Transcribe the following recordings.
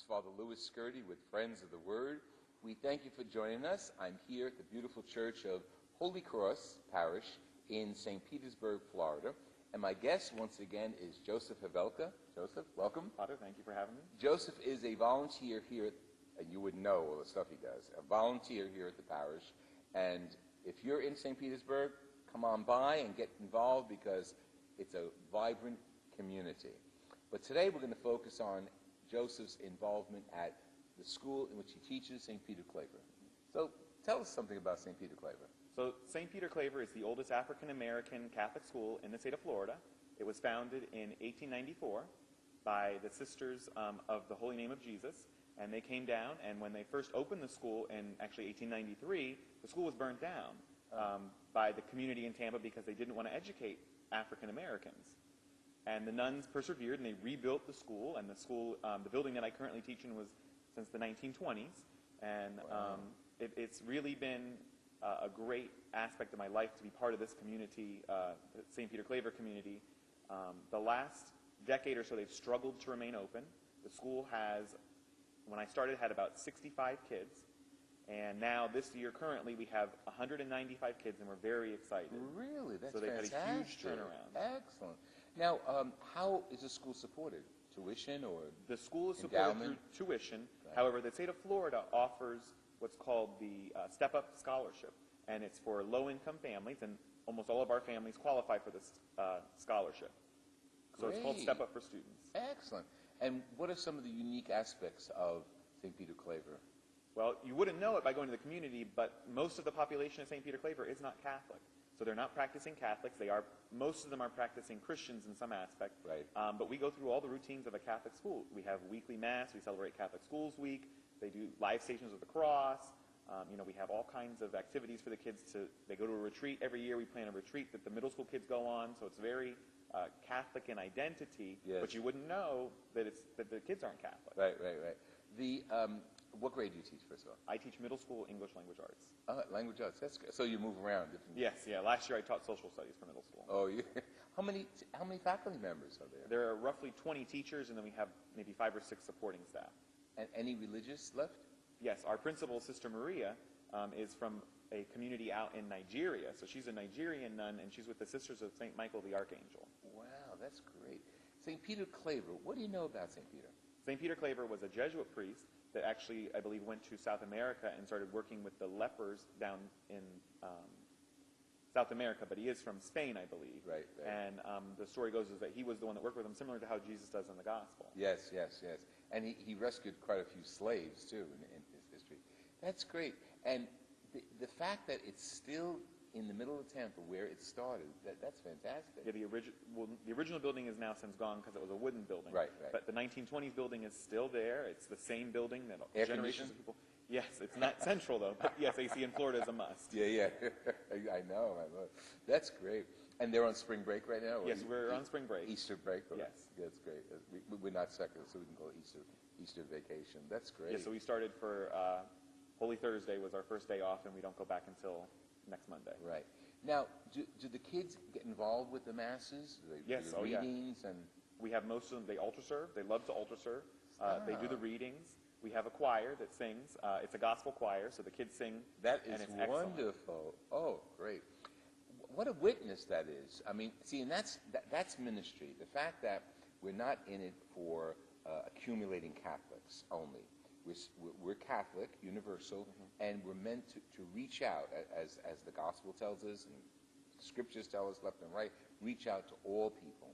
Father Louis Scurti with Friends of the Word. We thank you for joining us. I'm here at the beautiful church of Holy Cross Parish in St. Petersburg, Florida. And my guest, once again, is Joseph Hevelka. Joseph, welcome. Father, thank you for having me. Joseph is a volunteer here, and you would know all the stuff he does, a volunteer here at the parish. And if you're in St. Petersburg, come on by and get involved because it's a vibrant community. But today we're going to focus on Joseph's involvement at the school in which he teaches, St. Peter Claver. So tell us something about St. Peter Claver. So St. Peter Claver is the oldest African-American Catholic school in the state of Florida. It was founded in 1894 by the Sisters of the Holy Name of Jesus. And they came down, and when they first opened the school in actually 1893, the school was burned down by the community in Tampa because they didn't want to educate African Americans. And the nuns persevered, and they rebuilt the school. And the school, the building that I currently teach in was since the 1920s. And wow. It's really been a great aspect of my life to be part of this community, the St. Peter Claver community. The last decade or so, they've struggled to remain open. The school has, when I started, had about 65 kids. And now, this year, currently, we have 195 kids, and we're very excited. Really? That's so they've fantastic. had a huge turnaround. Excellent. Now, how is the school supported? Tuition or the school is supported endowment? through tuition. Right. However, the state of Florida offers what's called the Step Up Scholarship, and it's for low-income families, and almost all of our families qualify for this scholarship. So it's called Great. Step Up for Students. Excellent. And what are some of the unique aspects of St. Peter Claver? Well, you wouldn't know it by going to the community, but most of the population of St. Peter Claver is not Catholic. So they're not practicing Catholics. Most of them are practicing Christians in some aspect. Right. But we go through all the routines of a Catholic school. We have weekly Mass. We celebrate Catholic Schools Week. They do live stations of the cross. We have all kinds of activities for the kids they go to a retreat every year. We plan a retreat that the middle school kids go on. So it's very Catholic in identity, yes. But you wouldn't know that the kids aren't Catholic. Right. What grade do you teach, first of all? I teach middle school English language arts. Language arts. That's good. So you move around. Yes, yeah. Last year I taught social studies for middle school. Oh, yeah. How many faculty members are there? There are roughly 20 teachers, and then we have maybe 5 or 6 supporting staff. And any religious left? Yes, our principal, Sister Maria, is from a community out in Nigeria. So she's a Nigerian nun, and she's with the Sisters of St. Michael the Archangel. Wow, that's great. St. Peter Claver, what do you know about St. Peter? St. Peter Claver was a Jesuit priest that actually, I believe, went to South America and started working with the lepers down in South America, but he is from Spain, I believe. Right. And the story goes is that he was the one that worked with them, similar to how Jesus does in the Gospel. Yes. And he rescued quite a few slaves, too, in his history. That's great. And the fact that it's still in the middle of Tampa where it started, that's fantastic. Yeah, the original building is now since gone because it was a wooden building. Right. But the 1920s building is still there. It's the same building that Air generations of people... Yes, it's not central, though. But yes, AC in Florida is a must. Yeah. I know. That's great. And they're on spring break right now? Yes, we're on spring break. Easter break? Yes. That's great. We're not secular, so we can call it Easter vacation. That's great. Yeah, so we started for Holy Thursday was our first day off, and we don't go back until next Monday. Right. Now, do the kids get involved with the masses? Yes, the readings and we have most of them. They altar serve. They love to altar serve. They do the readings. We have a choir that sings. It's a gospel choir, so the kids sing. That is and it's wonderful. Excellent. Oh, great. What a witness that is. I mean, see, and that's ministry. The fact that we're not in it for accumulating Catholics only. We're Catholic, universal, and we're meant to reach out, as the gospel tells us, and scriptures tell us left and right, reach out to all people.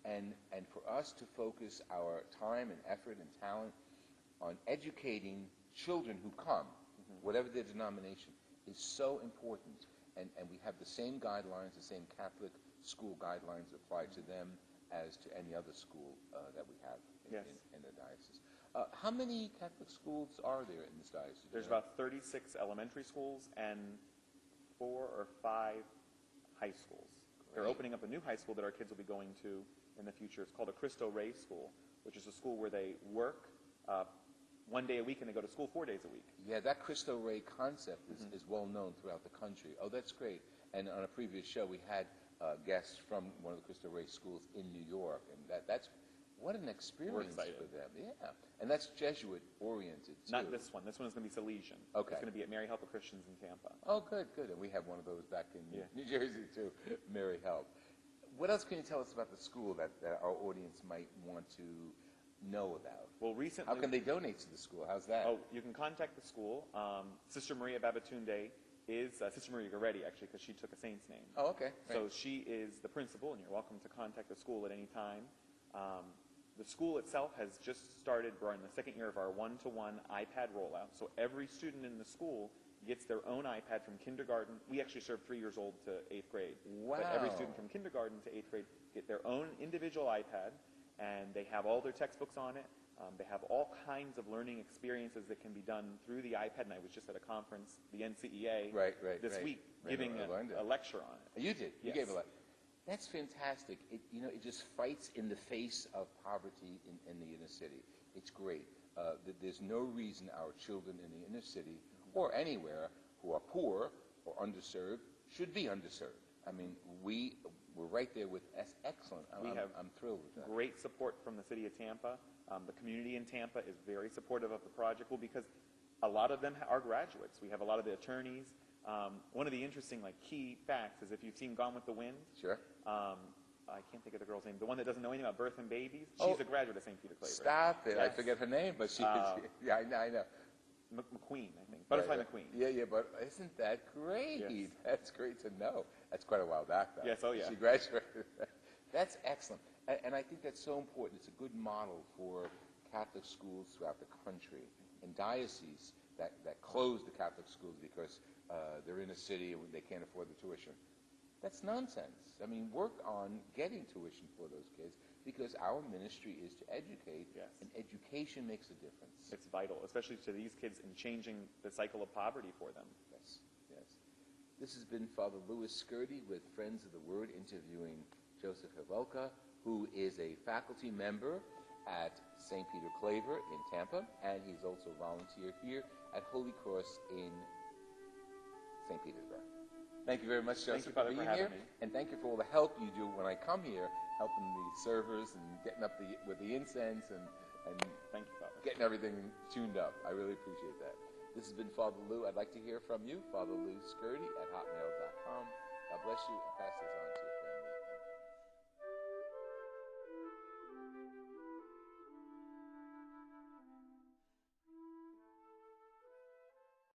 And for us to focus our time and effort and talent on educating children who come, whatever their denomination, is so important. And we have the same guidelines, the same Catholic school guidelines applied to them as to any other school that we have in the diocese. How many Catholic schools are there in this diocese? There's about 36 elementary schools and 4 or 5 high schools. Great. They're opening up a new high school that our kids will be going to in the future. It's called a Cristo Rey School, which is a school where they work 1 day a week and they go to school 4 days a week. Yeah, that Cristo Rey concept is well known throughout the country. Oh, that's great. And on a previous show, we had guests from one of the Cristo Rey schools in New York, and that's what an experience excited. for them. Yeah. And that's Jesuit-oriented, too. Not this one. This one is going to be Salesian. Okay. It's going to be at Mary Help of Christians in Tampa. Oh, good, good. And we have one of those back in Yeah. New Jersey, too, Mary Help. What else can you tell us about the school that our audience might want to know about? Well, recently... How can they donate to the school? How's that? Oh, you can contact the school. Sister Maria Babatunde is Sister Maria Goretti, actually, because she took a saint's name. Oh, okay. So she is the principal, and you're welcome to contact the school at any time. The school itself has just started. We're in the second year of our one-to-one iPad rollout. So every student in the school gets their own iPad from kindergarten. We actually serve 3 years old to 8th grade. Wow. But every student from kindergarten to 8th grade get their own individual iPad, and they have all their textbooks on it. They have all kinds of learning experiences that can be done through the iPad. And I was just at a conference, the NCEA, this week, giving a lecture on it. You did? You Yes. gave a lecture. That's fantastic. It just fights in the face of poverty in the inner city. It's great. There's no reason our children in the inner city or anywhere who are poor or underserved should be underserved. I mean, we're right there with excellent. I'm thrilled with that. Great support from the city of Tampa. The community in Tampa is very supportive of the project, well, because a lot of them are graduates. We have a lot of the attorneys. One of the interesting, key facts is if you've seen Gone with the Wind. Sure. I can't think of the girl's name. The one that doesn't know anything about birth and babies. Oh, She's a graduate of St. Peter Claver. Stop it. Yes. I forget her name, but she yeah, I know. McQueen, I think. Butterfly Right. McQueen. Yeah, but isn't that great? Yes. That's great to know. That's quite a while back, though. Yes, oh, yeah. She graduated. That's excellent. And I think that's so important. It's a good model for Catholic schools throughout the country and dioceses that close the Catholic schools because they're in a city and they can't afford the tuition. That's nonsense. I mean, work on getting tuition for those kids because our ministry is to educate, Yes. and education makes a difference. It's vital, especially to these kids in changing the cycle of poverty for them. Yes, yes. This has been Father Louis Scurti with Friends of the Word interviewing Joseph Hevelka, who is a faculty member at St. Peter Claver in Tampa, and he's also volunteer here at Holy Cross in St. Petersburg. Thank you very much, Joseph, Thank you, Father, for being for here, having me. and thank you for all the help you do when I come here, helping the servers and getting up with the incense and Thank you, Father. getting everything tuned up. I really appreciate that. This has been Father Lou. I'd like to hear from you, Father Lou Scurti at hotmail.com. God bless you, and pass this on.